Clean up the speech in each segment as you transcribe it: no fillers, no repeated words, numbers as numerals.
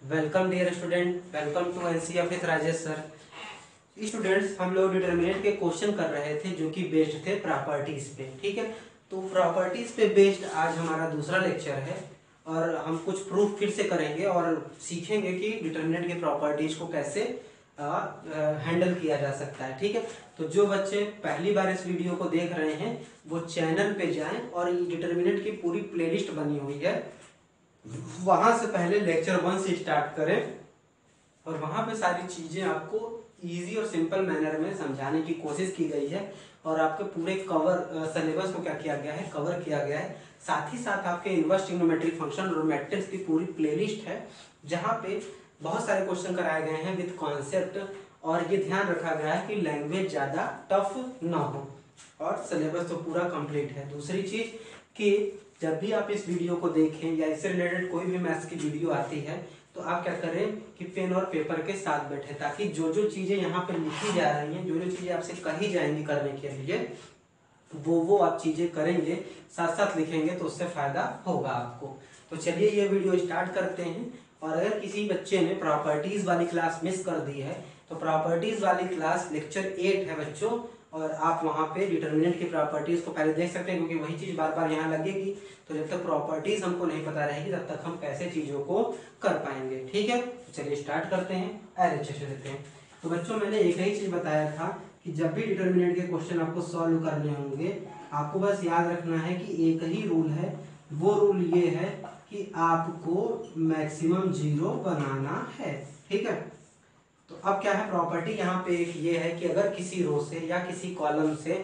Welcome dear student, welcome to NCERT with Rajesh sir. Students, हम लोग determinant के question कर रहे थे जो कि बेस्ड थे प्रॉपर्टीज पे। ठीक है, तो प्रॉपर्टीज पे बेस्ड आज हमारा दूसरा लेक्चर है और हम कुछ प्रूफ फिर से करेंगे और सीखेंगे कि डिटर्मिनेंट के प्रॉपर्टीज को कैसे हैंडल किया जा सकता है। ठीक है, तो जो बच्चे पहली बार इस वीडियो को देख रहे हैं वो चैनल पे जाएं और डिटर्मिनेंट की पूरी प्लेलिस्ट बनी हुई है, वहां से पहले लेक्चर 1 से स्टार्ट करें और वहां पे सारी चीजें आपको इजी और सिंपल मैनर में समझाने की कोशिश की गई है और आपके पूरे कवर सिलेबस को क्या किया गया है, कवर किया गया है। साथ ही साथ आपके इनवर्स ट्रिग्नोमेट्रिक फंक्शन और मैट्रिक्स की पूरी प्लेलिस्ट है जहां पे बहुत सारे क्वेश्चन कराए गए हैं विद कॉन्सेप्ट, और ये ध्यान रखा गया है कि लैंग्वेज ज्यादा टफ ना हो और सिलेबस तो पूरा कंप्लीट है। दूसरी चीज कि जब भी आप इस वीडियो को देखें या इससे रिलेटेड कोई भी मैथ्स की वीडियो आती है तो आप क्या करें कि पेन और पेपर के साथ बैठे, ताकि जो जो चीजें यहाँ पे लिखी जा रही हैं, जो जो चीजें आपसे कही जाएंगी करने के लिए, वो आप चीजें करेंगे, साथ साथ लिखेंगे तो उससे फायदा होगा आपको। तो चलिए ये वीडियो स्टार्ट करते हैं। और अगर किसी बच्चे ने प्रॉपर्टीज वाली क्लास मिस कर दी है तो प्रॉपर्टीज वाली क्लास लेक्चर 8 है बच्चों, और आप वहां पे डिटर्मिनेंट की प्रॉपर्टीज को पहले देख सकते हैं क्योंकि वही चीज बार बार यहाँ लगेगी। तो जब तक प्रॉपर्टीज हमको नहीं पता रहेगी तब तक हम कैसे चीजों को कर पाएंगे। ठीक है, तो चलिए स्टार्ट करते हैं, एलएचएस देते हैं। तो बच्चों, मैंने एक ही चीज बताया था कि जब भी डिटर्मिनेंट के क्वेश्चन आपको सॉल्व करने होंगे आपको बस याद रखना है कि एक ही रूल है। वो रूल ये है कि आपको मैक्सिमम 0 बनाना है। ठीक है, तो अब क्या है, प्रॉपर्टी यहाँ पे एक ये है कि अगर किसी रो से या किसी कॉलम से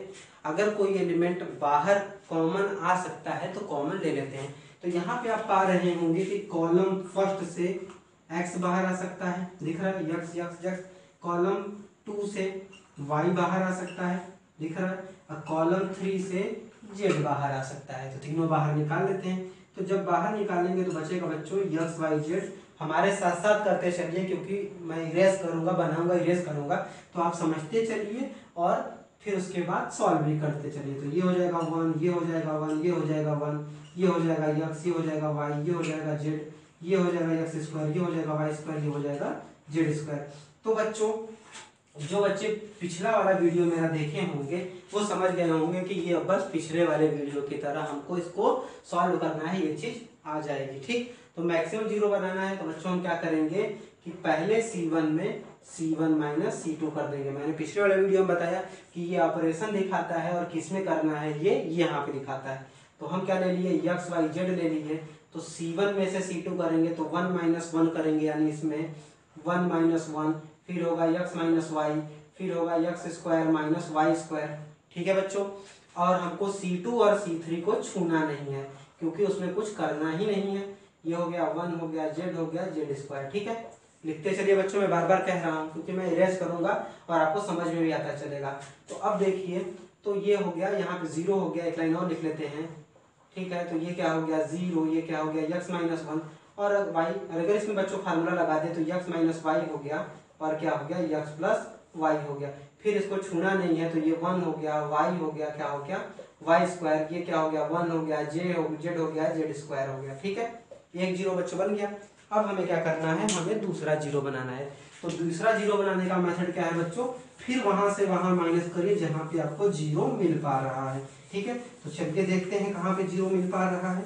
अगर कोई एलिमेंट बाहर कॉमन आ सकता है तो कॉमन ले लेते हैं। तो यहाँ पे आप पा रहे होंगे कि कॉलम फर्स्ट से x बाहर आ सकता है, दिख रहा है, यक्स यक्स यक्स। कॉलम 2 से y बाहर आ सकता है, दिख रहा है, और कॉलम 3 से z बाहर आ सकता है। तो तीनों बाहर निकाल लेते हैं। तो जब बाहर निकालेंगे तो बचेगा बच्चों यक्स वाई जेड। हमारे साथ साथ करते चलिए क्योंकि मैं इरेज करूंगा, बनाऊंगा, इरेज करूंगा, तो आप समझते चलिए और फिर उसके बाद सॉल्व भी करते चलिए। तो ये हो जाएगा 1, ये हो जाएगा 1, ये हो जाएगा 1, ये हो जाएगा यक्स, ये हो जाएगा वाई, ये हो जाएगा जेड, ये हो जाएगा यक्स स्क्वायर, ये हो जाएगा वाई स्क्वायर, ये हो जाएगा जेड स्क्वायर। तो बच्चों, जो बच्चे पिछला वाला वीडियो मेरा देखे होंगे वो समझ गए होंगे कि ये बस पिछले वाले वीडियो की तरह हमको इसको सॉल्व करना है, ये चीज आ जाएगी। ठीक, तो मैक्सिमम 0 बनाना है तो बच्चों हम क्या करेंगे कि पहले C1 में C1 माइनस C2 कर देंगे। मैंने पिछले वाले वीडियो में बताया कि ये ऑपरेशन दिखाता है और किस में करना है, ये यहाँ पे दिखाता है। तो हम क्या ले लिए, यक्स वाई जेड ले लिए। तो C1 में से C2 करेंगे तो 1 माइनस 1 करेंगे, यानी इसमें 1 माइनस 1, फिर होगा यक्स माइनस वाई, फिर होगा x square minus y square. ठीक है बच्चों, और हमको C2 और C3 को छूना नहीं है क्योंकि उसमें कुछ करना ही नहीं है। ये हो गया 1, हो गया जेड, हो गया जेड स्क्वायर। ठीक है, लिखते चलिए बच्चों, मैं बार बार कह रहा हूँ क्योंकि मैं इरेज करूंगा और आपको समझ में भी आता चलेगा। तो अब देखिए, तो ये हो गया, यहाँ पे 0 हो गया, एक लाइन और लिख लेते हैं। ठीक है, तो ये क्या हो गया 0, ये क्या हो गया यक्स माइनस 1, और वाई, अगर इसमें बच्चों फार्मूला लगा दे तो यक्स माइनस वाई हो गया और क्या हो गया यक्स प्लस वाई हो गया। फिर इसको छूना नहीं है तो ये 1 हो गया, वाई हो गया, क्या हो गया वाई स्क्वायर, ये क्या हो गया 1 हो गया, जेड हो गया जेड स्क्वायर हो गया। ठीक है, एक 0 बच्चों बन गया। अब हमें क्या करना है, हमें दूसरा 0 बनाना है। तो दूसरा 0 बनाने का मेथड क्या है बच्चों, फिर वहां से वहां माइनस करिए जहां पे आपको 0 मिल पा रहा है। ठीक है, तो चलिए देखते हैं कहाँ पे 0 मिल पा रहा है।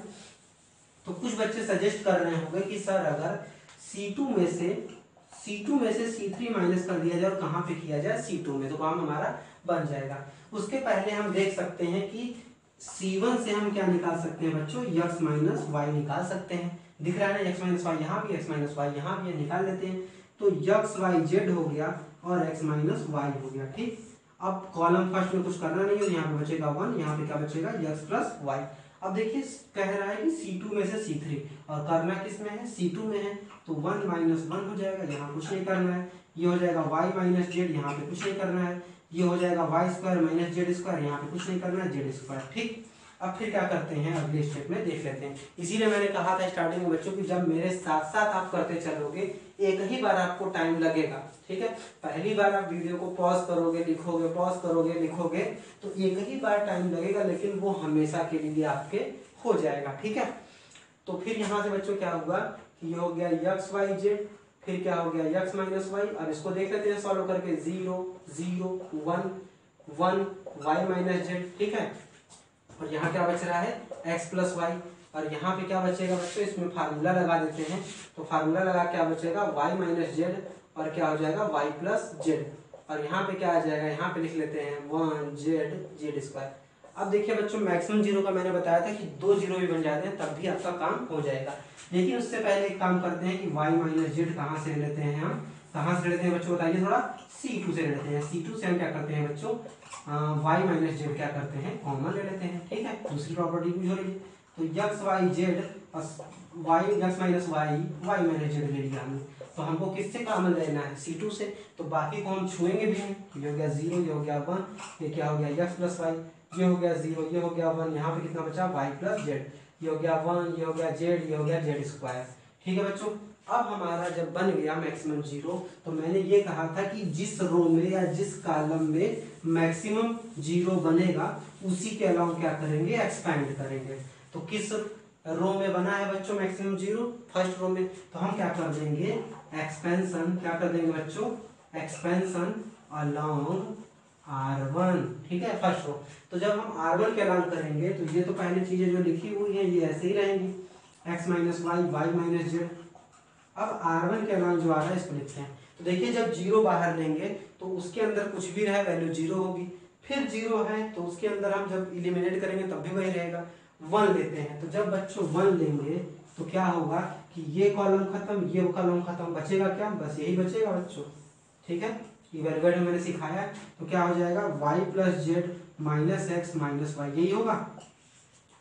तो कुछ बच्चे सजेस्ट कर रहे होंगे कि सर अगर C2 में से C3 माइनस कर दिया जाए और कहाँ पे किया जाए, C2 में, तो काम हमारा बन जाएगा। उसके पहले हम देख सकते हैं कि C1 से हम क्या निकाल सकते हैं बच्चों, यक्स माइनस वाई निकाल सकते हैं। दिख रहा है ना, यक्स माइनस वाई यहाँ भी, यक्स माइनस वाई यहाँ भी, निकाल लेते हैं। तो यक्स वाई जेड हो गया और एक्स माइनस वाई हो गया। ठीक, अब कॉलम फर्स्ट में कुछ करना नहीं है तो यहाँ पे बचेगा 1, यहाँ पे क्या बचेगा यक्स प्लस वाई। अब देखिए कह रहा है कि C2 में से C3 और करना किस में है, C2 में है, तो 1 माइनस 1 हो जाएगा, यहाँ कुछ नहीं करना है। ये हो जाएगा y माइनस जेड, यहाँ पे कुछ नहीं करना है। ये हो जाएगा y square minus z square, यहाँ पे कुछ नहीं करना है, जेड स्क्वायर। ठीक, अब फिर क्या करते हैं, अगले स्टेप में देख लेते हैं। इसीलिए मैंने कहा था स्टार्टिंग में बच्चों कि जब मेरे साथ साथ आप करते चलोगे एक ही बार आपको टाइम लगेगा। ठीक है, पहली बार आप वीडियो को पॉज करोगे लिखोगे, पॉज करोगे लिखोगे, तो एक ही बार टाइम लगेगा, लेकिन वो हमेशा के लिए आपके हो जाएगा। ठीक है, तो फिर यहाँ से बच्चों क्या होगा कि ये हो गया एक्स वाई जेड, फिर क्या हो गया एक्स माइनस वाई। और इसको देख लेते हैं सॉल्व करके, 0 0 1 1 वाई माइनस जेड, ठीक है। और यहाँ क्या बच रहा है एक्स प्लस वाई। और यहाँ पे क्या बचेगा बच्चों, इसमें फार्मूला लगा देते हैं। तो फार्मूला लगा क्या बचेगा वाई माइनस जेड, और क्या हो जाएगा वाई प्लस जेड। और यहाँ पे क्या आ जाएगा, यहाँ पे लिख लेते हैं 1 जेड जेड स्क्वायर। अब देखिए बच्चों, मैक्सिमम जीरो का मैंने बताया था कि 2 जीरो भी बन जाते हैं तब भी आपका काम हो जाएगा। लेकिन उससे पहले एक काम करते हैं कि वाई माइनस जेड कहाँ से ले लेते हैं हम, कहाँ से लेते हैं बच्चों बताइए थोड़ा, C2 से ले लेते हैं। C2 से हम क्या करते हैं बच्चों, वाई माइनस जेड क्या करते हैं कॉमन ले लेते हैं, ठीक है। दूसरी प्रॉपर्टी भी हो रही है, तो x y z y x minus y y minus z ले लिया हमने। तो हमको किससे कॉमन लेना है, C2 से। तो बाकी को हम छुएंगे भी नहीं, ये हो गया 0, ये हो गया 1, ये क्या हो गया एक्स प्लस वाई, ये हो गया 0, ये हो गया 1, यहाँ पे कितना बचा वाई प्लस जेड, ये हो गया 1, ये हो गया जेड, ये हो गया जेड स्क्वायर, ठीक है बच्चों। अब हमारा जब बन गया मैक्सिमम जीरो, तो मैंने ये कहा था कि जिस रो में या जिस कॉलम में मैक्सिमम जीरो बनेगा उसी के अलावा क्या करेंगे, एक्सपेंड करेंगे। तो किस रो में बना है बच्चों मैक्सिमम जीरो, फर्स्ट रो में, तो हम क्या कर देंगे एक्सपेंशन, क्या कर देंगे बच्चों एक्सपेंशन अलोंग R1, ठीक है फर्स्ट रो। तो जब हम R1 के अलाउंग करेंगे तो ये तो पहली चीजें जो लिखी हुई है ये ऐसे ही रहेंगी, x minus y y minus z. अब R1 के अलाउंग जो आ रहा है इसको लिखते हैं। तो देखिए जब जीरो बाहर लेंगे तो उसके अंदर कुछ भी रहे वैल्यू जीरो होगी, फिर जीरो है तो उसके अंदर हम जब इलिमिनेट करेंगे तब भी वही रहेगा। 1 लेते हैं, तो जब बच्चों 1 लेंगे तो क्या होगा कि ये कॉलम खत्म, ये कॉलम खत्म, बचेगा क्या, बस यही बचेगा बच्चों, ठीक है। इवेलुएट में मैंने सिखाया, तो क्या हो जाएगा y plus z minus x minus y, यही होगा,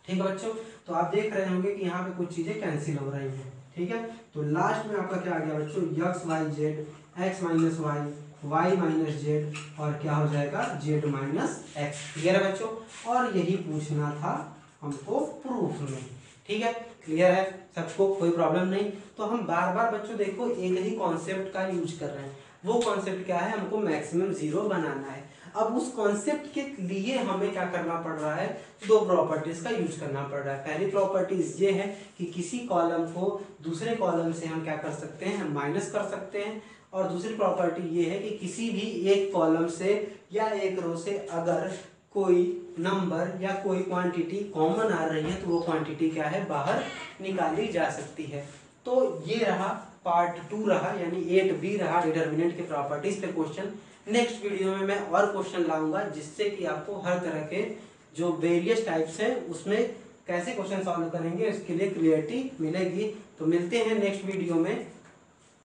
ठीक है बच्चों। तो आप देख रहे होंगे कि यहाँ पे कुछ चीजें कैंसिल हो रही हैं, ठीक है। तो लास्ट में आपका क्या आ गया बच्चों, x y z x minus y y minus z, और क्या हो जाएगा जेड माइनस एक्स, क्लियर है बच्चों। और यही पूछना था हमको प्रूफ में, ठीक है, क्लियर है सबको, कोई प्रॉब्लम नहीं। तो हम बार बार बच्चों देखो एक ही कॉन्सेप्ट का यूज कर रहे हैं। वो कॉन्सेप्ट क्या है, हमको मैक्सिमम जीरो बनाना है। अब उस कॉन्सेप्ट के लिए हमें क्या करना पड़ रहा है, दो प्रॉपर्टीज का यूज करना पड़ रहा है। पहली प्रॉपर्टीज ये है कि किसी कॉलम को दूसरे कॉलम से हम क्या कर सकते हैं, माइनस कर सकते हैं। और दूसरी प्रॉपर्टी ये है कि किसी भी एक कॉलम से या एक रो से अगर कोई नंबर या कोई क्वांटिटी कॉमन आ रही है तो वो क्वांटिटी क्या है, बाहर निकाली जा सकती है। तो ये रहा पार्ट 2 रहा, यानी 8B रहा डिटर्मिनेंट के प्रॉपर्टीज पे क्वेश्चन। नेक्स्ट वीडियो में मैं और क्वेश्चन लाऊंगा जिससे कि आपको हर तरह के जो वेरियस टाइप्स हैं उसमें कैसे क्वेश्चन सॉल्व करेंगे उसके लिए क्लियरिटी मिलेगी। तो मिलते हैं नेक्स्ट वीडियो में।